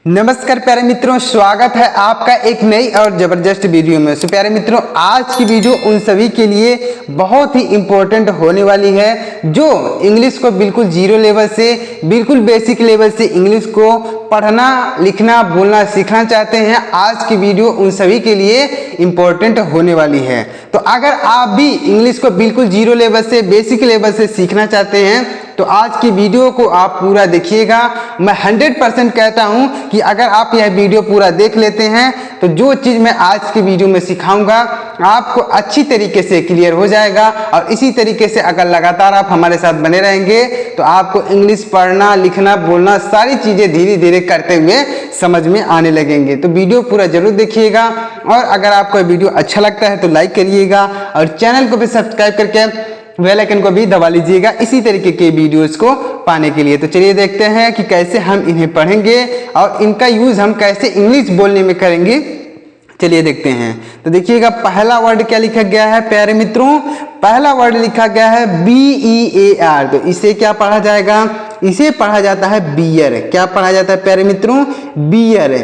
नमस्कार प्यारे मित्रों, स्वागत है आपका एक नई और ज़बरदस्त वीडियो में। सो प्यारे मित्रों, आज की वीडियो उन सभी के लिए बहुत ही इम्पोर्टेंट होने वाली है जो इंग्लिश को बिल्कुल जीरो लेवल से बिल्कुल बेसिक लेवल से इंग्लिश को पढ़ना लिखना बोलना सीखना चाहते हैं। आज की वीडियो उन सभी के लिए इम्पोर्टेंट होने वाली है। तो अगर आप भी इंग्लिश को बिल्कुल जीरो लेवल से बेसिक लेवल से सीखना चाहते हैं तो आज की वीडियो को आप पूरा देखिएगा। मैं 100% कहता हूं कि अगर आप यह वीडियो पूरा देख लेते हैं तो जो चीज़ मैं आज की वीडियो में सिखाऊंगा आपको अच्छी तरीके से क्लियर हो जाएगा। और इसी तरीके से अगर लगातार आप हमारे साथ बने रहेंगे तो आपको इंग्लिश पढ़ना लिखना बोलना सारी चीज़ें धीरे धीरे करते हुए समझ में आने लगेंगे। तो वीडियो पूरा जरूर देखिएगा और अगर आपको वीडियो अच्छा लगता है तो लाइक करिएगा और चैनल को भी सब्सक्राइब करके बेल आइकन को भी दबा लीजिएगा इसी तरीके के वीडियोस को पाने के लिए। तो चलिए देखते हैं कि कैसे हम इन्हें पढ़ेंगे और इनका यूज हम कैसे इंग्लिश बोलने में करेंगे। चलिए देखते हैं। तो देखिएगा, पहला वर्ड क्या लिखा गया है प्यारे मित्रों। पहला वर्ड लिखा गया है BEAR। तो इसे क्या पढ़ा जाएगा? इसे पढ़ा जाता है बियर। क्या पढ़ा जाता है प्यारे मित्रों? Bear.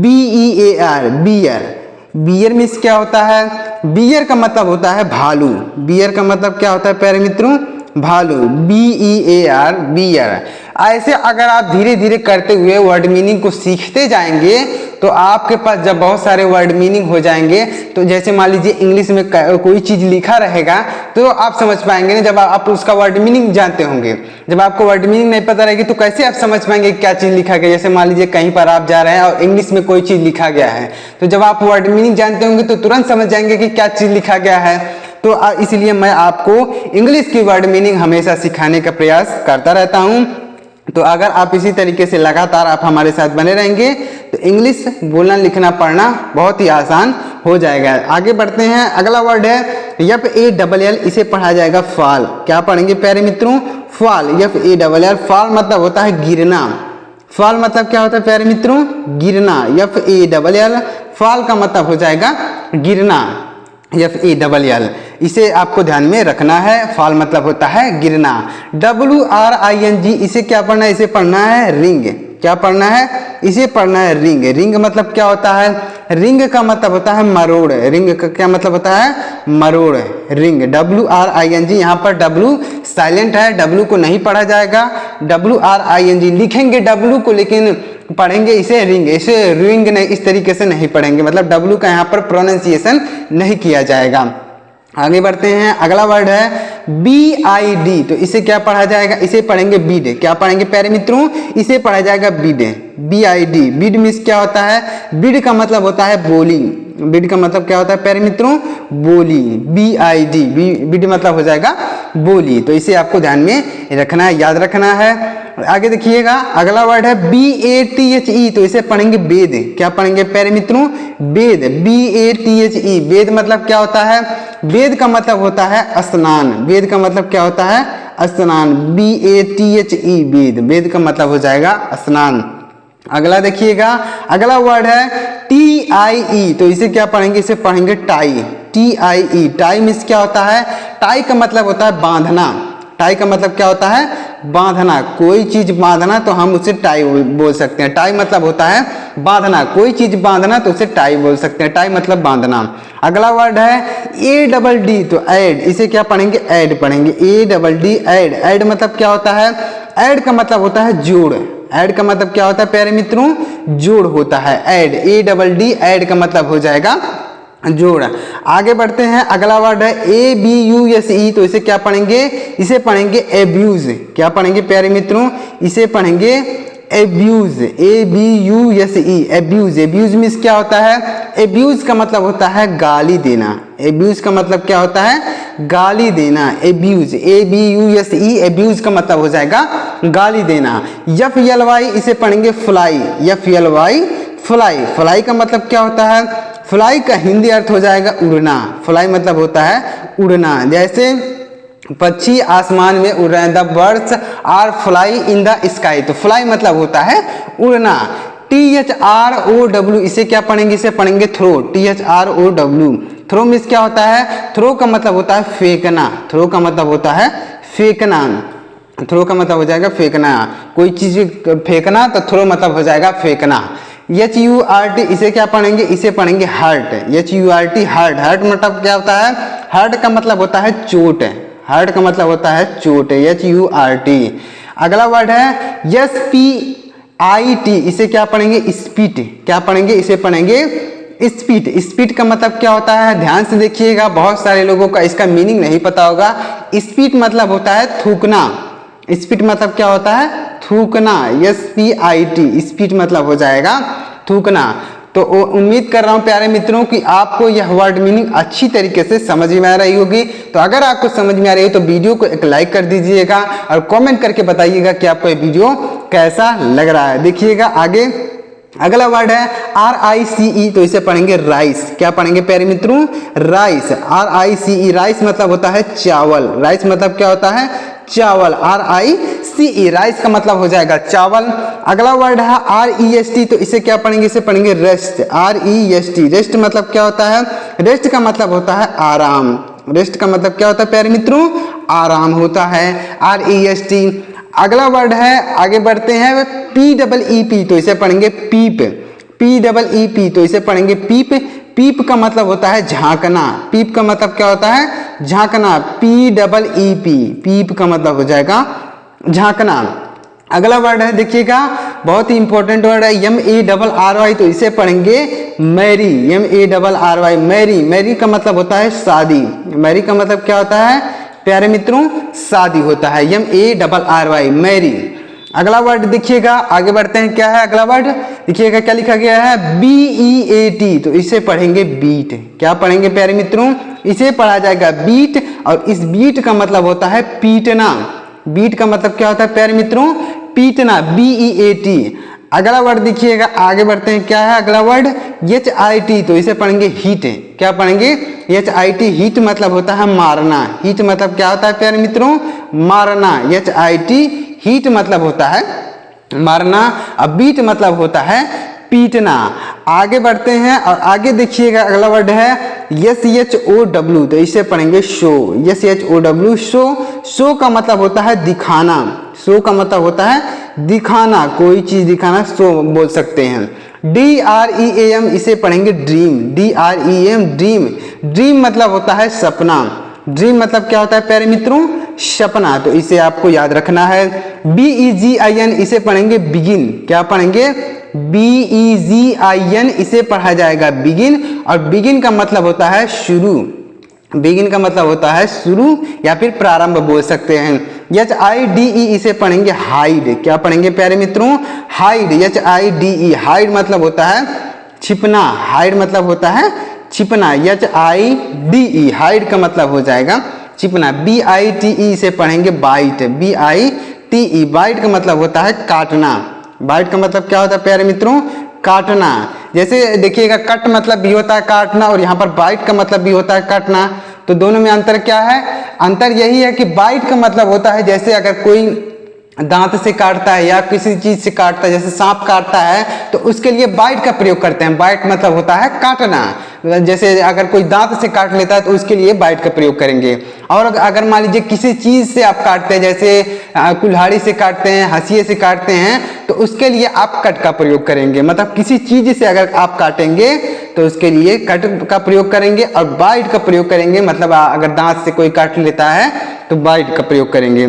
BEAR bear. Bear means क्या होता है? बियर का मतलब होता है भालू। बियर का मतलब क्या होता है प्यारे मित्रों? भालू। BEAR bear. ऐसे अगर आप धीरे धीरे करते हुए वर्ड मीनिंग को सीखते जाएंगे तो आपके पास जब बहुत सारे वर्ड मीनिंग हो जाएंगे तो जैसे मान लीजिए इंग्लिश में कोई चीज़ लिखा रहेगा तो आप समझ पाएंगे ना, जब आप उसका वर्ड मीनिंग जानते होंगे। जब आपको वर्ड मीनिंग नहीं पता रहेगी तो कैसे आप समझ पाएंगे क्या चीज़ लिखा गया। जैसे मान लीजिए कहीं पर आप जा रहे हैं और इंग्लिश में कोई चीज़ लिखा गया है तो जब आप वर्ड मीनिंग जानते होंगे तो तुरंत समझ जाएंगे कि क्या चीज़ लिखा गया है। तो इसलिए मैं आपको इंग्लिश की वर्ड मीनिंग हमेशा सिखाने का प्रयास करता रहता हूँ। तो अगर आप इसी तरीके से लगातार आप हमारे साथ बने रहेंगे तो इंग्लिश बोलना लिखना पढ़ना बहुत ही आसान हो जाएगा। आगे बढ़ते हैं। अगला वर्ड है FALL। इसे पढ़ा जाएगा फॉल। क्या पढ़ेंगे प्यारे मित्रों? फॉल। FALL। फॉल मतलब होता है गिरना। फॉल मतलब क्या होता है प्यारे मित्रों? गिरना। FALL। फॉल का मतलब हो जाएगा गिरना। FALL। इसे आपको ध्यान में रखना है। फॉल मतलब होता है गिरना। WRING। इसे क्या पढ़ना है? इसे पढ़ना है रिंग। क्या पढ़ना है? इसे पढ़ना है रिंग। रिंग मतलब क्या होता है? रिंग का मतलब होता है मरोड़। रिंग का क्या मतलब होता है? मरोड़। रिंग। WRING। यहाँ पर W साइलेंट है, W को नहीं पढ़ा जाएगा। WRING लिखेंगे W को, लेकिन पढ़ेंगे इसे रिंग। इसे रिंग नहीं, इस तरीके से नहीं पढ़ेंगे, मतलब W का यहाँ पर प्रोनाउंसिएशन नहीं किया जाएगा। आगे बढ़ते हैं। अगला वर्ड है BID। तो इसे क्या पढ़ा जाएगा? इसे पढ़ेंगे बीड। क्या पढ़ेंगे प्यारे मित्रों? इसे पढ़ा जाएगा बीड। BID। बीड मीन्स क्या होता है? बीड का मतलब होता है बोली। बीड का मतलब क्या होता है प्यारे मित्रों? बोली। BID। बीड मतलब हो जाएगा बोली। तो इसे आपको ध्यान में रखना है, याद रखना है। आगे देखिएगा, अगला वर्ड है BATHE। तो इसे पढ़ेंगे बेद। क्या पढ़ेंगे प्यारे मित्रों? बेद। BATHE। बेद मतलब क्या होता है? वेद का मतलब होता है स्नान। वेद का मतलब क्या होता है? स्नान। BATHE वेद। वेद का मतलब हो जाएगा स्नान। अगला देखिएगा, अगला वर्ड है TIE। तो इसे क्या पढ़ेंगे? इसे पढ़ेंगे टाई। TIE। टाई मीन्स क्या होता है? टाई का मतलब होता है बांधना। टाई का मतलब क्या होता है? बांधना। कोई चीज बांधना तो हम उसे टाई बोल सकते हैं। टाई मतलब होता है बांधना। कोई चीज बांधना तो उसे टाई बोल सकते हैं। टाई मतलब बांधना। अगला वर्ड है ADD। तो ऐड। इसे क्या पढ़ेंगे? ऐड पढ़ेंगे। ADD add. ऐड मतलब क्या होता है? ऐड का मतलब होता है जोड़। ऐड का मतलब क्या होता है प्यारे मित्रों? जोड़ होता है ऐड। ADD ऐड का मतलब हो जाएगा जोड़। आगे बढ़ते हैं। अगला वर्ड है ABUSE। तो इसे क्या पढ़ेंगे? इसे पढ़ेंगे एब्यूज। क्या पढ़ेंगे प्यारे मित्रों? इसे पढ़ेंगे abuse. ABUSE abuse. Abuse means क्या होता है? एब्यूज का मतलब होता है गाली देना। एब्यूज का मतलब क्या होता है? गाली देना। एब्यूज। ABUSE एब्यूज का मतलब हो जाएगा गाली देना। FLY। इसे पढ़ेंगे फ्लाई। FLY fly. फ्लाई का मतलब क्या होता है? फ्लाई का हिंदी अर्थ हो जाएगा उड़ना। फ्लाई मतलब होता है उड़ना। जैसे पक्षी आसमान में उड़ रहे हैं, the birds are fly in the sky. तो फ्लाई मतलब होता है उड़ना। THROW। इसे क्या पढ़ेंगे? इसे पढ़ेंगे थ्रो। THROW। थ्रो मीन्स क्या होता है? थ्रो का मतलब होता है फेंकना। थ्रो का मतलब होता है फेंकना। थ्रो का मतलब हो जाएगा फेंकना। कोई चीज फेंकना तो थ्रो मतलब हो जाएगा फेंकना। HURT इसे क्या पढ़ेंगे, इसे पढ़ेंगे हर्ट, HURT हर्ट। हर्ट मतलब क्या होता है, हर्ट का मतलब होता है चोट, हर्ट का मतलब होता है चोट, HURT। अगला वर्ड है SPIT, इसे क्या पढ़ेंगे, स्पीट, क्या पढ़ेंगे, इसे पढ़ेंगे स्पीट। स्पीट का मतलब क्या होता है, ध्यान से देखिएगा, बहुत सारे लोगों का इसका मीनिंग नहीं पता होगा। स्पीट मतलब होता है थूकना, स्पीट मतलब क्या होता है, थूकना, SPIT, स्पीट मतलब हो जाएगा थूकना। तो उम्मीद कर रहा हूं प्यारे मित्रों कि आपको यह वर्ड मीनिंग अच्छी तरीके से समझ में आ रही होगी। तो अगर आपको समझ में आ रही है तो वीडियो को एक लाइक कर दीजिएगा और कमेंट करके बताइएगा कि आपको ये वीडियो कैसा लग रहा है। देखिएगा आगे, अगला वर्ड है RICE, तो इसे पढ़ेंगे राइस, क्या पढ़ेंगे प्यारे मित्रों, राइस, RICE, राइस मतलब होता है चावल, राइस मतलब क्या होता है, चावल, RICE, राइस का मतलब हो जाएगा चावल। अगला वर्ड है REST, तो इसे क्या पढ़ेंगे, इसे पढ़ेंगे रेस्ट, REST, रेस्ट मतलब क्या होता है, रेस्ट का मतलब होता है आराम, रेस्ट का मतलब क्या होता है प्यारे मित्रों, आराम होता है, REST। अगला वर्ड है, आगे बढ़ते हैं, PEEP, तो इसे पढ़ेंगे पीप, PEEP, तो इसे पढ़ेंगे पीप। पीप का मतलब होता है झांकना, पीप का मतलब क्या होता है, झांकना, PEEP, पीप का मतलब हो जाएगा झांकना। अगला वर्ड है, देखिएगा बहुत ही इंपॉर्टेंट वर्ड है MARRY, तो इसे पढ़ेंगे मैरी, MARRY, मैरी, मैरी का मतलब होता है शादी, मैरी का मतलब क्या होता है प्यारे मित्रों, शादी होता है, MARRY, मैरी। अगला वर्ड देखिएगा, आगे बढ़ते हैं, क्या है अगला वर्ड, देखिएगा क्या लिखा गया है, BEAT, तो इसे पढ़ेंगे बीट, क्या पढ़ेंगे प्यारे मित्रों, इसे पढ़ा जाएगा बीट, और इस बीट का मतलब होता है पीटना, बीट का मतलब क्या होता है प्यारे मित्रों, पीटना, BEAT। अगला वर्ड देखिएगा, आगे बढ़ते हैं, क्या है अगला वर्ड, HIT, तो इसे पढ़ेंगे हीट, क्या पढ़ेंगे, HIT, हीट मतलब होता है मारना, हीट मतलब क्या होता है प्यारे मित्रों, मारना, HIT, हीट मतलब होता है मारना, अब बीट मतलब होता है पीटना। आगे बढ़ते हैं और आगे देखिएगा, अगला वर्ड है SHOW, तो इसे पढ़ेंगे शो, SHOW, शो, शो का मतलब होता है दिखाना, शो का मतलब होता है दिखाना, कोई चीज दिखाना, शो बोल सकते हैं। DREAM, इसे पढ़ेंगे ड्रीम, DREAM, ड्रीम, ड्रीम मतलब होता है सपना, ड्रीम मतलब क्या होता है प्यारे मित्रों, सपना, तो इसे आपको याद रखना है। BEGIN, इसे पढ़ेंगे बिगिन, क्या पढ़ेंगे, BEGIN, इसे पढ़ा जाएगा बिगिन, और बिगिन का मतलब होता है शुरू, बिगिन का मतलब होता है शुरू या फिर प्रारंभ बोल सकते हैं। HIDE, इसे पढ़ेंगे हाइड, क्या पढ़ेंगे प्यारे मित्रों, हाइड, HIDE, हाइड मतलब होता है छिपना, हाइड मतलब होता है छिपना, HIDE, हाइड का मतलब हो जाएगा छिपना। BITE, इसे पढ़ेंगे बाइट, BITE, बाइट का मतलब होता है काटना, बाइट का मतलब क्या होता है प्यारे मित्रों, काटना। जैसे देखिएगा कट मतलब भी होता है काटना, और यहाँ पर बाइट का मतलब भी होता है काटना, तो दोनों में अंतर क्या है, अंतर यही है कि बाइट का मतलब होता है जैसे अगर कोई दांत से काटता है या किसी चीज से काटता है, जैसे सांप काटता है तो उसके लिए बाइट का प्रयोग करते हैं, बाइट मतलब होता है काटना, जैसे अगर कोई दांत से काट लेता है तो उसके लिए बाइट का प्रयोग करेंगे। और अगर मान लीजिए किसी चीज से आप काटते हैं, जैसे कुल्हाड़ी से काटते हैं, हंसिए से काटते हैं, तो उसके लिए आप कट का प्रयोग करेंगे, मतलब किसी चीज से अगर आप काटेंगे तो उसके लिए कट का प्रयोग करेंगे, और बाइट का प्रयोग करेंगे मतलब अगर दांत से कोई काट लेता है तो बाइट का प्रयोग करेंगे।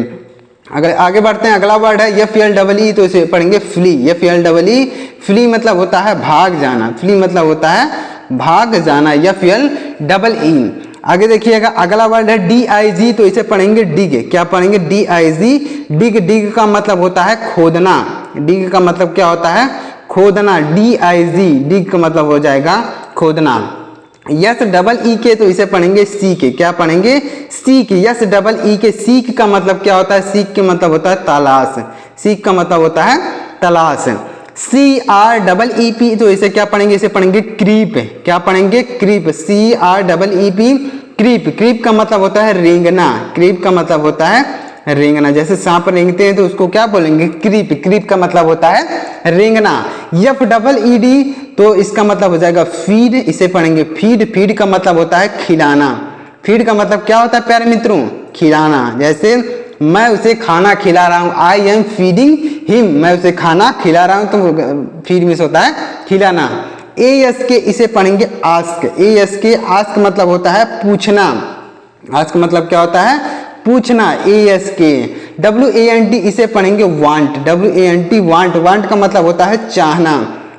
अगर आगे बढ़ते हैं, अगला वर्ड है FLEE, तो इसे पढ़ेंगे फ्ली, FLEE, फ्ली मतलब होता है भाग जाना, फ्ली मतलब होता है भाग जाना, FLEE। आगे देखिएगा, अगला वर्ड है DIG, तो इसे पढ़ेंगे डिग, क्या पढ़ेंगे, DIG, डिग, डिग का मतलब होता है खोदना, डिग का मतलब क्या होता है खोदना, DIG, डिग का मतलब हो जाएगा खोदना। SEEK, तो इसे पढ़ेंगे सीक, क्या पढ़ेंगे सीक, SEEK, सीक का मतलब क्या होता है, सीक का मतलब होता है तलाश, सीक का मतलब होता है तलाश। CREEP, तो इसे क्या पढ़ेंगे, इसे पढ़ेंगे क्रीप, क्या पढ़ेंगे क्रीप, CREEP, क्रीप, क्रीप का मतलब होता है रेंगना, क्रीप का मतलब होता है रेंगना, जैसे सांप रेंगते हैं तो उसको क्या बोलेंगे क्रीप, क्रीप का मतलब होता है रेंगना। FEED, तो इसका मतलब हो जाएगा फीड, इसे पढ़ेंगे फीड, फीड का मतलब होता है खिलाना, फीड का मतलब क्या होता है प्यारे मित्रों, खिलाना, जैसे मैं उसे खाना खिला रहा हूँ, I am feeding him, मैं उसे खाना खिला रहा हूँ, तो फीड में से होता है खिलाना। एस के इसे पढ़ेंगे आस्क। एस के आस्क मतलब होता है पूछना। आस्क मतलब क्या होता है? पूछना। एस के। WANT इसे पढ़ेंगे वांट। WANT want. वांट का मतलब होता है चाहना।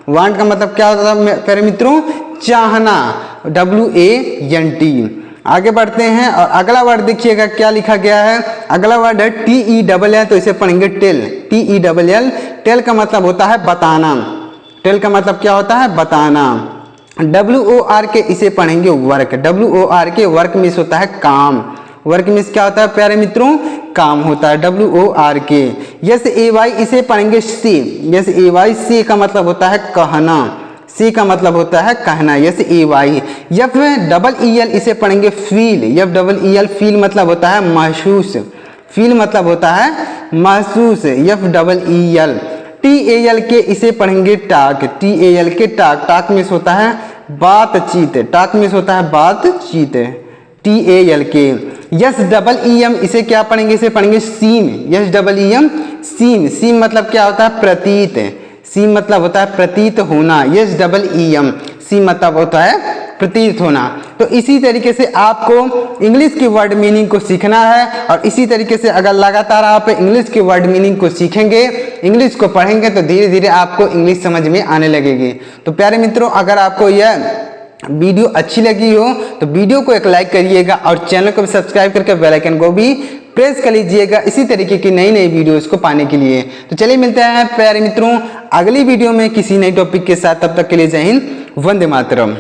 वांट का मतलब क्या होता है प्यारे मित्रों? चाहना। WANT। आगे बढ़ते हैं और अगला वर्ड देखिएगा क्या लिखा गया है। अगला वर्ड है TELL, तो इसे पढ़ेंगे टेल। TELL। टेल का मतलब होता है बताना। टेल का मतलब क्या होता है? बताना। WORK इसे पढ़ेंगे वर्क। WORK वर्क मीन्स होता है काम। वर्क मीन्स क्या होता है प्यारे मित्रों? काम होता है। WORK। SAY इसे पढ़ेंगे सी। SAY सी का मतलब होता है कहना। सी का मतलब होता है कहना। SAY। FEEL इसे पढ़ेंगे फील। FEEL फील मतलब होता है महसूस। फील मतलब होता है महसूस। FEEL। TAL के इसे पढ़ेंगे टाक। TAL के टाक। टाक मीन्स होता है बातचीत। टाक मीन्स होता है बातचीत। TAL के। SEEM इसे क्या पढ़ेंगे? इसे पढ़ेंगे सीम। SEEM सीम। सीम मतलब क्या होता है? प्रतीत। सीम मतलब होता है प्रतीत होना। SEEM सीम मतलब होता है प्रतीत होना। तो इसी तरीके से आपको इंग्लिश की वर्ड मीनिंग को सीखना है और इसी तरीके से अगर लगातार आप इंग्लिश की वर्ड मीनिंग को सीखेंगे, इंग्लिश को पढ़ेंगे, तो धीरे धीरे आपको इंग्लिश समझ में आने लगेगी। तो प्यारे मित्रों, अगर आपको यह वीडियो अच्छी लगी हो तो वीडियो को एक लाइक करिएगा और चैनल को भी सब्सक्राइब करके बेल आइकन को भी प्रेस कर लीजिएगा इसी तरीके की नई नई वीडियोस को पाने के लिए। तो चलिए मिलते हैं प्यारे मित्रों अगली वीडियो में किसी नई टॉपिक के साथ। तब तक के लिए जय हिंद, वंदे मातरम।